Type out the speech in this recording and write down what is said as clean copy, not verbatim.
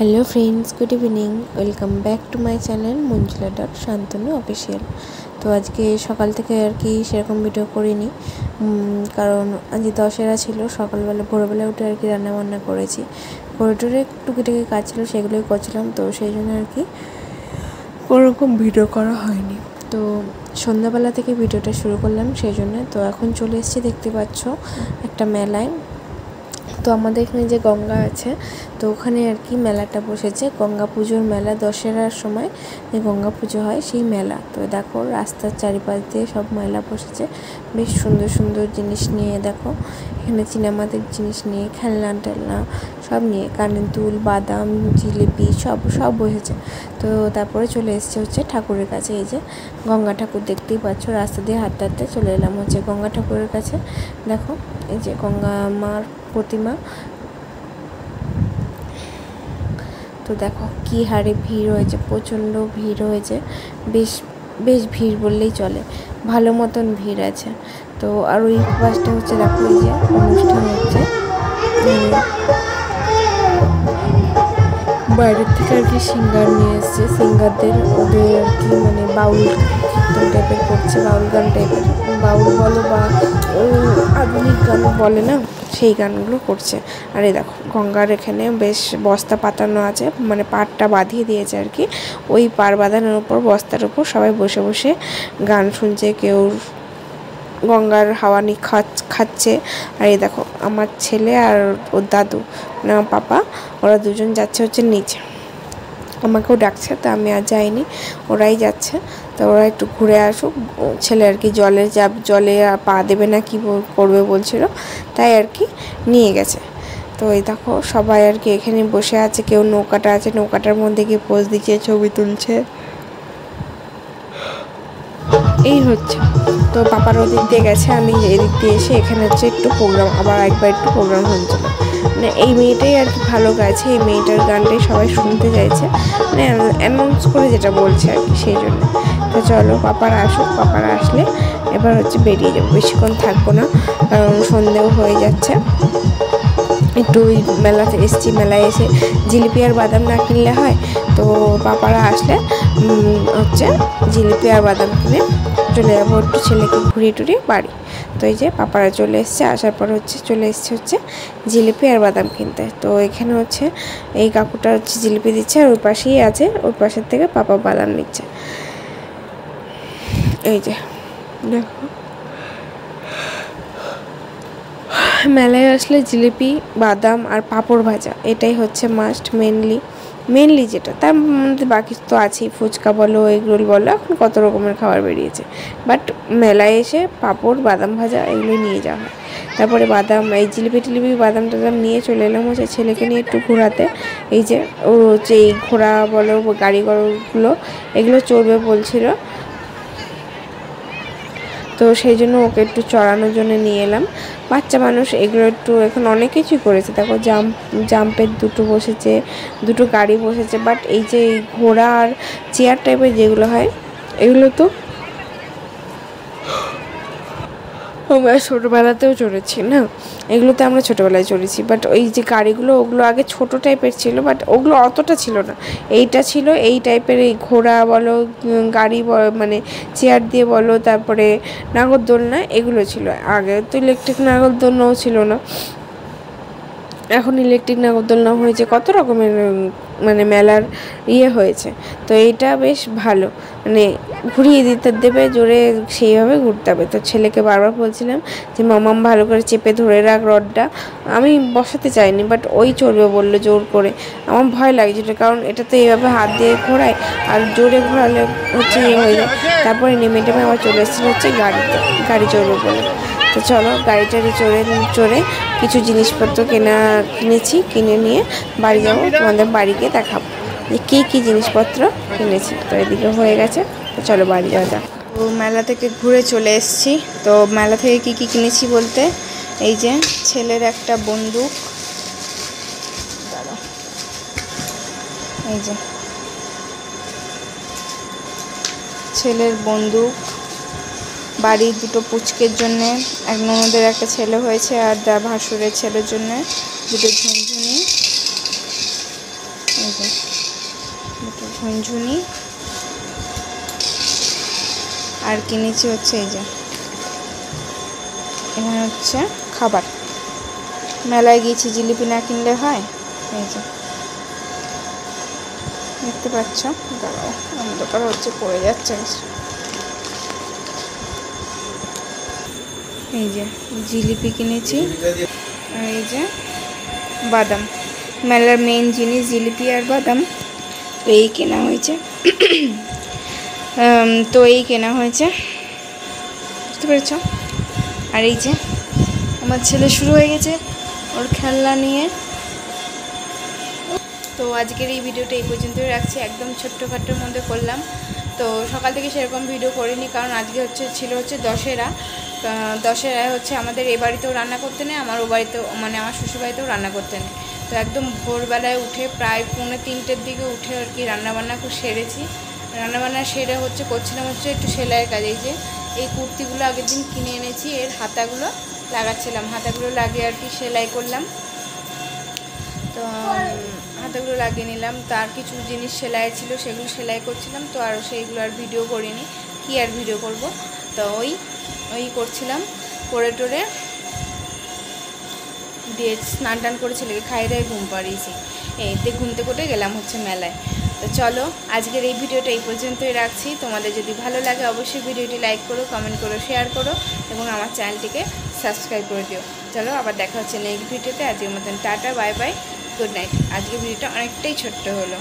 Hello friends, good evening. Welcome back to my channel মঞ্জুলা.শান্তনু official. তো আজকে সকাল থেকে আর কি সেরকম ভিডিও করিনি, কারণ আজ দশেরা ছিল। সকালবেলা ভোরবেলা উঠে আর কি রান্নাবান্না করেছি, করিডোরে টুকিটাকি কাজ ছিল, সেগুলোই করছিলাম। তো সেই জন্য আর কি কোনোরকম ভিডিও করা হয়নি। তো সন্ধ্যাবেলা থেকে ভিডিওটা শুরু করলাম সেই জন্য। তো এখন চলে এসেছি, দেখতে পাচ্ছ, একটা মেলায়। তো আমাদের এখানে যে গঙ্গা আছে, তো ওখানে আর কি মেলাটা বসেছে, গঙ্গা পুজোর মেলা। দশেরার সময় যে গঙ্গা পুজো হয় সেই মেলা। তো দেখো রাস্তার চারিপাশ দিয়ে সব মেলা বসেছে, বেশ সুন্দর সুন্দর জিনিস নিয়ে। দেখো এখানে চীনামাটির জিনিস নিয়ে, খেলনা টেলনা সব নিয়ে, কানের দুল, বাদাম, জিলিপি সব বসেছে। তো তারপরে চলে এসছে হচ্ছে ঠাকুরের কাছে। এই যে গঙ্গা ঠাকুর দেখতেই পাচ্ছ, রাস্তা দিয়ে হাঁটতে হাঁটতে চলে এলাম হচ্ছে গঙ্গা ঠাকুরের কাছে। দেখো এই যে গঙ্গা মার প্রতিমা। তো দেখো কি হারে ভিড় হয়েছে, প্রচণ্ড ভিড় হয়েছে, বেশ বেশ ভিড় বললেই চলে, ভালো মতন ভিড় আছে। তো আর ওই পাশটা হচ্ছে দেখো এই যে অনুষ্ঠান হচ্ছে, বাইরের থেকে আর কি সিঙ্গার নিয়ে এসছে, সিঙ্গারদের ওদের আর কি মানে বাউল কীর্তন টাইপের করছে, বাউল গান টাইপের, বাউল বলো বা আধুনিক গান বলে না, সেই গানগুলো করছে। আর এই দেখো গঙ্গার এখানে বেশ বস্তা পাতানো আছে, মানে পাড়টা বাঁধিয়ে দিয়েছে আর কি। ওই পাড় বাঁধানোর উপর, বস্তার উপর সবাই বসে বসে গান শুনছে, কেউ গঙ্গার হাওয়া নিয়ে খাচ্ছে। আর এই দেখো আমার ছেলে আর ওর দাদু, মানে আমার পাপা, ওরা দুজন যাচ্ছে হচ্ছে নিচে, আমাকেও ডাকছে। তো আমি আর যাইনি, ওরাই যাচ্ছে। তো ওরা একটু ঘুরে আসুক, ছেলে আর কি জলে পা দেবে না কি করবে বলছিল, তাই আর কি নিয়ে গেছে। তো এই দেখো সবাই আর কি এখানে বসে আছে, কেউ নৌকাটা আছে, নৌকাটার মধ্যে গিয়ে পোজ দিচ্ছে, ছবি তুলছে, এই হচ্ছে। তো পাপার ওদিক দিয়ে গেছে, আমি এদিক দিয়ে এসে এখানে হচ্ছে একটু প্রোগ্রাম, আবার একবার একটু প্রোগ্রাম হচ্ছিল। মানে এই মেয়েটাই আর কি ভালো গাইছে, এই মেয়েটার গানটাই সবাই শুনতে চাইছে, মানে অ্যানাউন্স করে যেটা বলছে আর কি, সেই জন্য। তো চলো পাপারা আসুক, পাপারা আসলে এবার হচ্ছে বেরিয়ে যাবো, বেশিক্ষণ থাকবো না, কারণ সন্ধেও হয়ে যাচ্ছে। একটু ওই মেলাতে এসেছি, মেলায় এসে জিলিপি আর বাদাম না কিনলে হয়। তো পাপারা আসলে হচ্ছে জিলিপি আর বাদাম কিনে চলে যাবো একটু ছেলেকে ঘুরিয়ে টুরিয়ে বাড়ি। তো এই যে পাপারা চলে এসছে, আসার পর হচ্ছে চলে এসছে হচ্ছে জিলিপি আর বাদাম কিনতে। তো এখানে হচ্ছে এই কাকুটা হচ্ছে জিলিপি দিচ্ছে, আর ওই পাশেই আছে, ওই পাশের থেকে পাপা বাদাম নিচ্ছে। এই যে দেখো, মেলায় আসলে জিলিপি, বাদাম আর পাঁপড় ভাজা, এটাই হচ্ছে মাস্ট, মেনলি যেটা। তার মধ্যে বাকি তো আছেই, ফুচকা বলো, এগরোল বলো, এখন কত রকমের খাবার বেরিয়েছে। বাট মেলায় এসে পাঁপড়, বাদাম ভাজা এগুলো নিয়ে যাওয়া হয়। তারপরে বাদাম, এই জিলিপি টিলিপি বাদাম টাদাম নিয়ে চলে এলাম হচ্ছে ছেলেকে নিয়ে একটু ঘোরাতে। এই যে ও হচ্ছে এই ঘোড়া বলো, গাড়িগুলো এগুলো চড়বে বলছিল, তো সেই জন্য ওকে একটু চড়ানোর জন্য নিয়ে এলাম। বাচ্চা মানুষ এগুলো একটু এখন অনেক কিছুই করেছে। দেখো জাম্পের দুটো বসেছে, দুটো গাড়ি বসেছে। বাট এই যে এই ঘোড়া আর চেয়ার টাইপের যেগুলো হয়, এগুলো তো আমরা ছোটোবেলাতেও চড়েছি না, এগুলোতে আমরা ছোটোবেলায় চড়েছি। বাট ওই যে গাড়িগুলো, ওগুলো আগে ছোটো টাইপের ছিল, বাট ওগুলো অতটা ছিল না, এইটা ছিল এই টাইপের। এই ঘোড়া বলো, গাড়ি মানে চেয়ার দিয়ে বলো, তারপরে নাগরদোলনা, এগুলো ছিল। আগে তো ইলেকট্রিক নাগরদোলনাও ছিল না, এখন ইলেকট্রিক নাগরদোলনা হয়েছে, কত রকমের মানে মেলার হয়েছে। তো এইটা বেশ ভালো, মানে ঘুরিয়ে দিতে দেবে জোরে, সেইভাবে ঘুরতে হবে। তো ছেলেকে বারবার বলছিলাম যে মামাম ভালো করে চেপে ধরে রাখ রডটা, আমি বসাতে চাইনি, বাট ওই চলবে বললো জোর করে। আমার ভয় লাগছিল, কারণ এটা তো এইভাবে হাত দিয়ে ঘোরায়, আর জোরে ঘোরালে হচ্ছে হয়ে যায়। তারপরে নেমে আবার চলে এসেছিলো হচ্ছে গাড়ি চড়বো বলে। তো চলো গাড়িটারে চড়ে কিছু জিনিসপত্র কিনে নিয়ে বাড়ি যাবো, তোমাদের বাড়ি গিয়ে দেখাবো যে কী জিনিসপত্র কিনেছি। তো এদিকে হয়ে গেছে, তো চলো বাড়ি যাওয়া যাক। তো মেলা থেকে ঘুরে চলে এসেছি। তো মেলা থেকে কী কিনেছি বলতে, এই যে ছেলের একটা বন্দুক, এই যে ছেলের বন্দুক, বাড়ির দুটো পুচকের জন্যে, এক ননদের একটা ছেলে হয়েছে, আর ভাসুরের ছেলের জন্যে দুটো ঝুনঝুনি, এই যে ঝুনঝুনি, আর কিনেছি হচ্ছে এই যে এখানে হচ্ছে খাবার। মেলায় গিয়েছি, জিলিপি না কিনলে হয়। এই যে দেখতে পাচ্ছ, দাঁড়াও অন্ধকার হচ্ছে, পড়ে যাচ্ছে। এই যে জিলিপি কিনেছি, আর এই যে বাদাম। মেলার মেন জিনিস জিলিপি আর বাদাম, তো এই কেনা হয়েছে। তো এই কেনা হয়েছে, বুঝতে পেরেছ। আর এই যে আমার ছেলে শুরু হয়ে গেছে ওর খেলনা নিয়ে। তো আজকের এই ভিডিওটা এই পর্যন্তই রাখছি, একদম ছোট্টখাট্টোর মধ্যে করলাম। তো সকাল থেকে সেরকম ভিডিও করিনি, কারণ আজকে ছিল দশেরা। দশেরায় হচ্ছে আমাদের এ বাড়িতেও রান্না করতে নেই, আমার ও বাড়িতেও, মানে আমার শ্বশুরবাড়িতেও রান্না করতে নেই। তো একদম ভোরবেলায় উঠে প্রায় 2:45-র দিকে উঠে আর কি রান্নাবান্না সেরেছি। রান্নাবান্না সেরে করছিলাম একটু সেলাইয়ের কাজ। এই যে এই কুর্তিগুলো আগের দিন কিনে এনেছি, এর হাতাগুলো লাগাচ্ছিলাম, হাতাগুলো লাগিয়ে আর কি সেলাই করলাম। তো হাতাগুলো লাগিয়ে নিলাম, তার কিছু জিনিস সেলাই ছিল সেগুলো সেলাই করছিলাম। তো আর সেইগুলো আর ভিডিও করিনি, কি আর ভিডিও করব। তো ওই করছিলাম, করে টোরে দিয়ে স্নান টান করে ছেলেকে খাইয়ে দিয়ে ঘুম পাড়িয়েছি। এতে ঘুমতে কোটে গেলাম হচ্ছে মেলায়। তো চলো আজকের এই ভিডিওটা এই পর্যন্তই রাখছি। তোমাদের যদি ভালো লাগে অবশ্যই ভিডিওটি লাইক করো, কমেন্ট করো, শেয়ার করো এবং আমার চ্যানেলটিকে সাবস্ক্রাইব করে দিও। চলো আবার দেখা হচ্ছে নেক্সট ভিডিওতে। আজকের মতন tata, bye bye, good night. আজকের ভিডিওটা অনেকটাই ছোট্ট হলো।